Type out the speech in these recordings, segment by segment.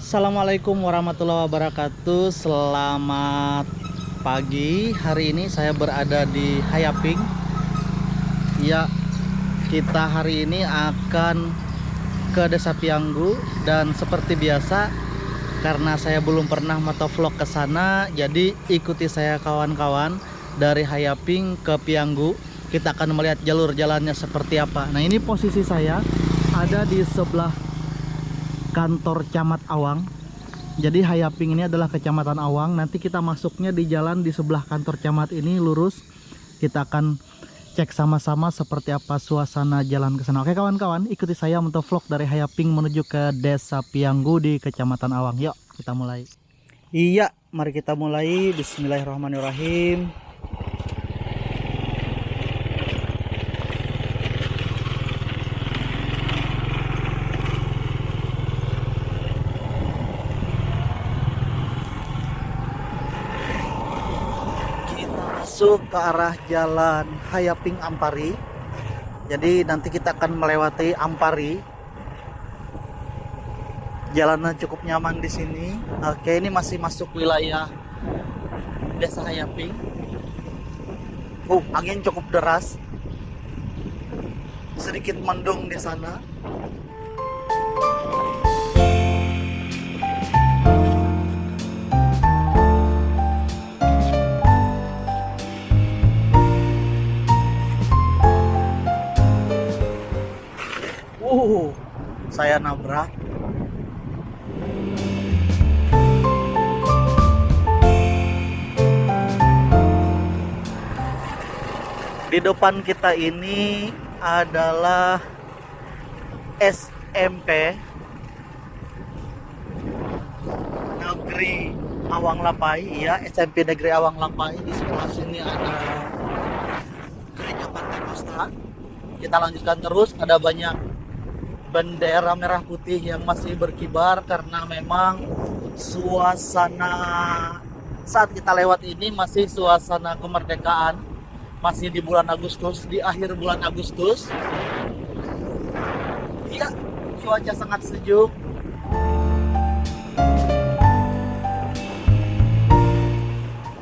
Assalamualaikum warahmatullahi wabarakatuh. Selamat pagi. Hari ini saya berada di Hayaping. Ya, kita hari ini akan ke Desa Pianggu. Dan seperti biasa, karena saya belum pernah motovlog ke sana, jadi ikuti saya kawan-kawan dari Hayaping ke Pianggu. Kita akan melihat jalur jalannya seperti apa. Nah, ini posisi saya ada di sebelah kantor Camat Awang. Jadi Hayaping ini adalah Kecamatan Awang. Nanti kita masuknya di jalan di sebelah kantor camat ini, lurus. Kita akan cek sama-sama seperti apa suasana jalan ke sana. Oke kawan-kawan, ikuti saya untuk vlog dari Hayaping menuju ke Desa Pianggu di Kecamatan Awang. Yuk kita mulai. Iya, mari kita mulai. Bismillahirrahmanirrahim. Masuk ke arah jalan Hayaping Ampari. Jadi nanti kita akan melewati Ampari. Jalannya cukup nyaman di sini. Oke, ini masih masuk wilayah Desa Hayaping. Angin cukup deras. Sedikit mendung di sana. Saya nabrak. Di depan kita ini adalah SMP Negeri Awang Lapai, ya, SMP Negeri Awang Lapai. Di sebelah sini ada Gereja Pantekosta. Kita lanjutkan terus, ada banyak bendera merah putih yang masih berkibar karena memang suasana saat kita lewat ini masih suasana kemerdekaan, masih di bulan Agustus, di akhir bulan Agustus. Iya, cuaca sangat sejuk.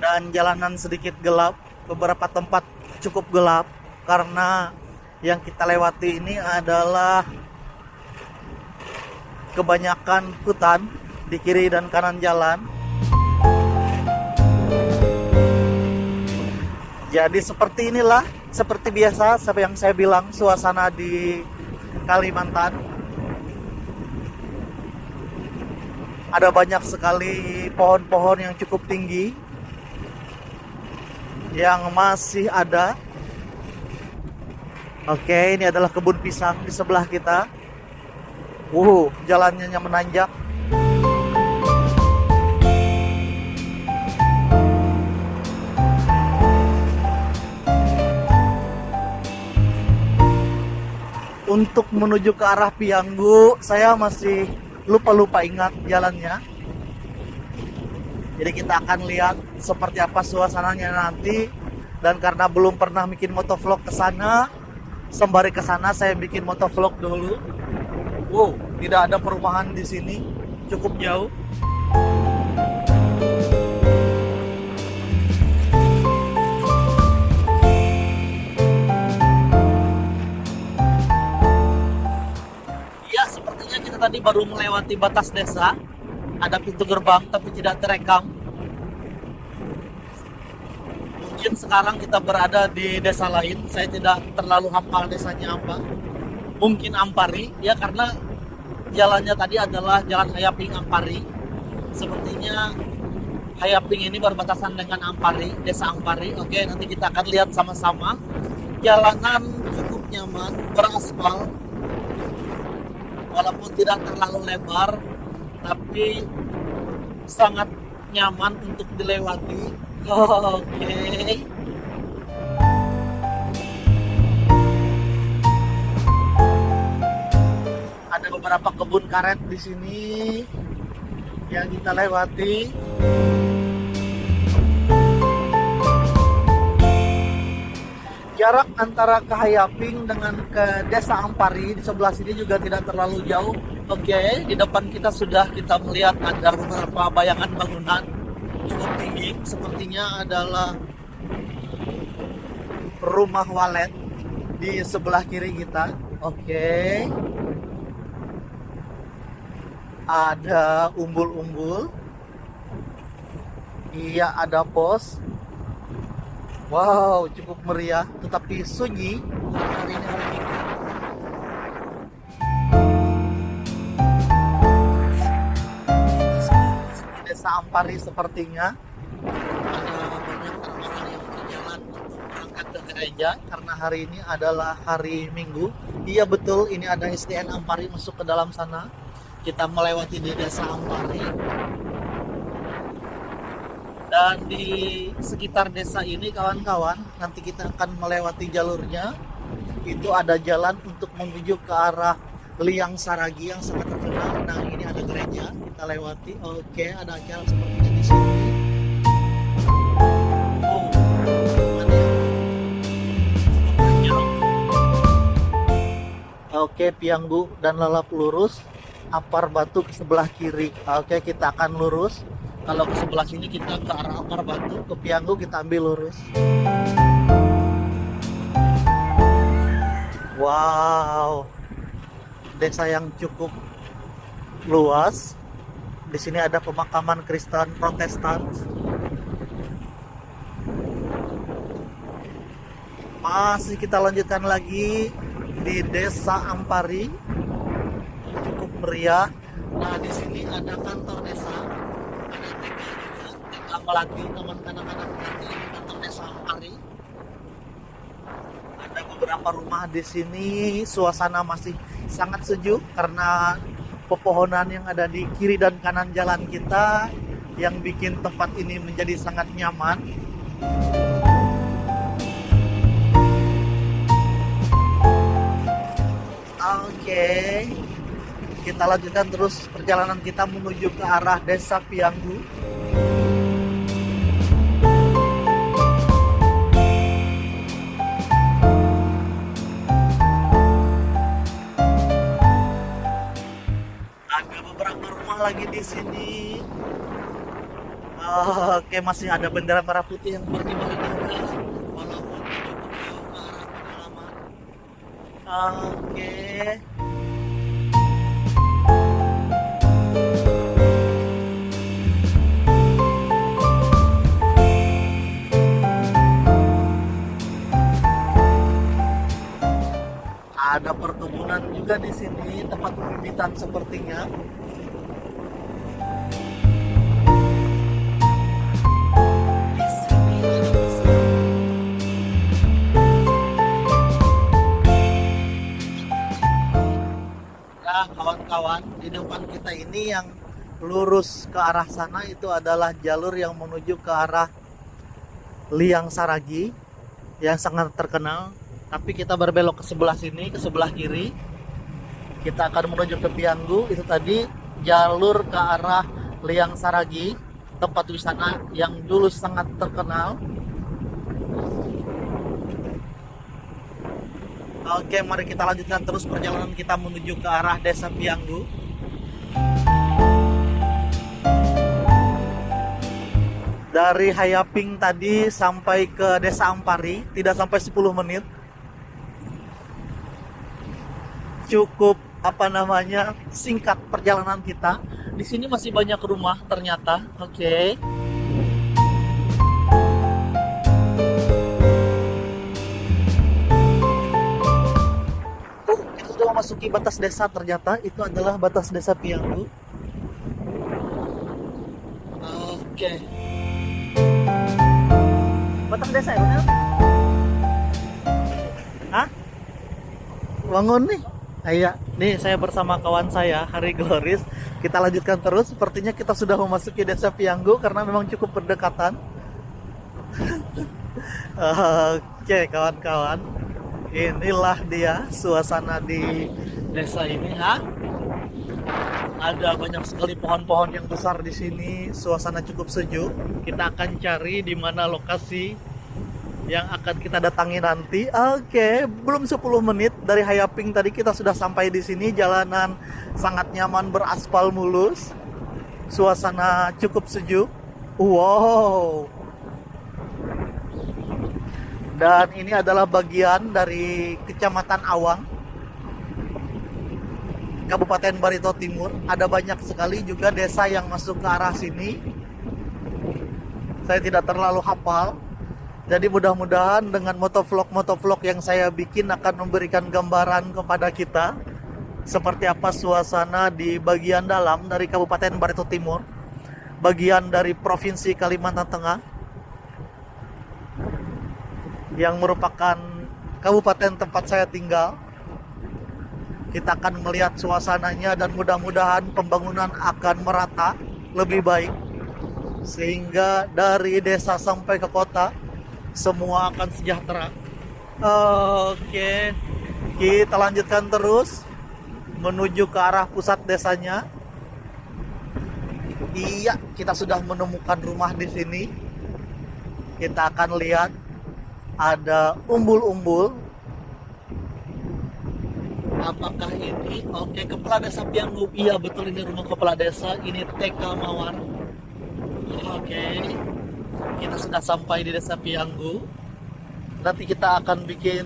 Dan jalanan sedikit gelap, beberapa tempat cukup gelap karena yang kita lewati ini adalah kebanyakan hutan di kiri dan kanan jalan. Jadi seperti inilah, seperti biasa yang saya bilang, suasana di Kalimantan. Ada banyak sekali pohon-pohon yang cukup tinggi yang masih ada. Oke, ini adalah kebun pisang di sebelah kita. Jalannya menanjak. Untuk menuju ke arah Pianggu, saya masih lupa ingat jalannya. Jadi kita akan lihat seperti apa suasananya nanti. Dan karena belum pernah bikin motovlog ke sana, sembari ke sana saya bikin motovlog dulu. Tidak ada perumahan di sini, cukup jauh. Ya, sepertinya kita tadi baru melewati batas desa. Ada pintu gerbang tapi tidak terekam. Mungkin sekarang kita berada di desa lain. Saya tidak terlalu hafal desanya apa. Mungkin Ampari, ya, karena jalannya tadi adalah jalan Hayaping Ampari. Sepertinya Hayaping ini berbatasan dengan Ampari, Desa Ampari. Oke, nanti kita akan lihat sama-sama. Jalanan cukup nyaman, beraspal. Walaupun tidak terlalu lebar, tapi sangat nyaman untuk dilewati. Oke. Ada beberapa kebun karet di sini yang kita lewati. Jarak antara ke Hayaping dengan ke Desa Ampari di sebelah sini juga tidak terlalu jauh, Oke, di depan kita sudah kita melihat ada beberapa bayangan bangunan cukup tinggi. Sepertinya adalah rumah walet di sebelah kiri kita. Oke. Ada umbul-umbul. Iya, ada pos. Wow, cukup meriah, tetapi sunyi. Hari ini hari Minggu. Di Desa Ampari sepertinya ada banyak orang-orang yang berjalan untuk berangkat ke gereja karena hari ini adalah hari Minggu. Iya betul, ini ada SDN Ampari masuk ke dalam sana. Kita melewati di Desa Ampari. Dan di sekitar desa ini kawan-kawan, nanti kita akan melewati jalurnya. Itu ada jalan untuk menuju ke arah Liang Saragi yang sangat terkenal. Nah, ini ada gereja, kita lewati. Oke, ada acara sepertinya di sini. Oh, mana ya? Oke, Pianggu dan Lalap lurus. Apar Batu ke sebelah kiri. Oke, kita akan lurus. Kalau ke sebelah sini kita ke arah Apar Batu, ke Pianggu kita ambil lurus. Wow, desa yang cukup luas. Di sini ada pemakaman Kristen Protestan. Masih kita lanjutkan lagi di Desa Ampari, cukup meriah. Nah, di sini ada kantor desa. Melati teman anak-anak melati di kantor Desa Ampari. Ada beberapa rumah di sini, suasana masih sangat sejuk karena pepohonan yang ada di kiri dan kanan jalan kita yang bikin tempat ini menjadi sangat nyaman. Oke, kita lanjutkan terus perjalanan kita menuju ke arah Desa Pianggu. Lagi di sini. Oke, masih ada bendera merah putih yang berkibar di udara walaupun cukup jauh ke arah pedalaman. Oke. Ada perkebunan juga di sini, tempat pembibitan sepertinya. Kawan-kawan, di depan kita ini yang lurus ke arah sana itu adalah jalur yang menuju ke arah Liang Saragi yang sangat terkenal. Tapi kita berbelok ke sebelah sini, ke sebelah kiri. Kita akan menuju ke Pianggu. Itu tadi jalur ke arah Liang Saragi, tempat wisata yang dulu sangat terkenal. Oke, mari kita lanjutkan terus perjalanan kita menuju ke arah Desa Pianggu. Dari Hayaping tadi sampai ke Desa Ampari tidak sampai 10 menit. Cukup singkat perjalanan kita. Di sini masih banyak rumah ternyata. Oke. Memasuki batas desa, ternyata itu adalah batas Desa Pianggu. Oke. Batas desa ya benar? Hah? Bangun nih. Iya, nih saya bersama kawan saya Hari Gloris. Kita lanjutkan terus. Sepertinya kita sudah memasuki Desa Pianggu karena memang cukup berdekatan. Oke, kawan-kawan. Inilah dia suasana di desa ini, Ada banyak sekali pohon-pohon yang besar di sini. Suasana cukup sejuk. Kita akan cari di mana lokasi yang akan kita datangi nanti. Oke, belum 10 menit dari Hayaping tadi kita sudah sampai di sini. Jalanan sangat nyaman, beraspal mulus. Suasana cukup sejuk. Wow. Dan ini adalah bagian dari Kecamatan Awang, Kabupaten Barito Timur. Ada banyak sekali juga desa yang masuk ke arah sini. Saya tidak terlalu hafal. Jadi mudah-mudahan dengan motovlog yang saya bikin akan memberikan gambaran kepada kita seperti apa suasana di bagian dalam dari Kabupaten Barito Timur, bagian dari Provinsi Kalimantan Tengah, yang merupakan kabupaten tempat saya tinggal. Kita akan melihat suasananya dan mudah-mudahan pembangunan akan merata lebih baik, sehingga dari desa sampai ke kota semua akan sejahtera. Oke, kita lanjutkan terus menuju ke arah pusat desanya. Iya, kita sudah menemukan rumah di sini. Kita akan lihat ada umbul-umbul. Apakah ini? Oke, Kepala Desa Pianggu. Iya, betul, ini rumah Kepala Desa. Ini TK Mawar. Oke, kita sudah sampai di Desa Pianggu. Nanti kita akan bikin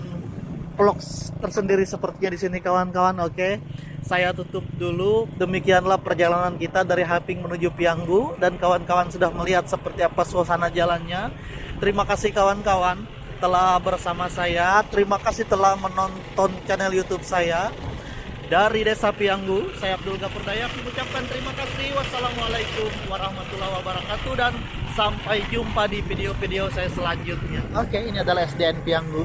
vlog tersendiri sepertinya di sini kawan-kawan. Oke, saya tutup dulu. Demikianlah perjalanan kita dari Hayaping menuju Pianggu, dan kawan-kawan sudah melihat seperti apa suasana jalannya. Terima kasih kawan-kawan telah bersama saya. Terima kasih telah menonton channel YouTube saya. Dari Desa Pianggu, saya Abdul Ghafur Dayak mengucapkan terima kasih. Wassalamualaikum warahmatullahi wabarakatuh, dan sampai jumpa di video-video saya selanjutnya. Oke, ini adalah SDN Pianggu.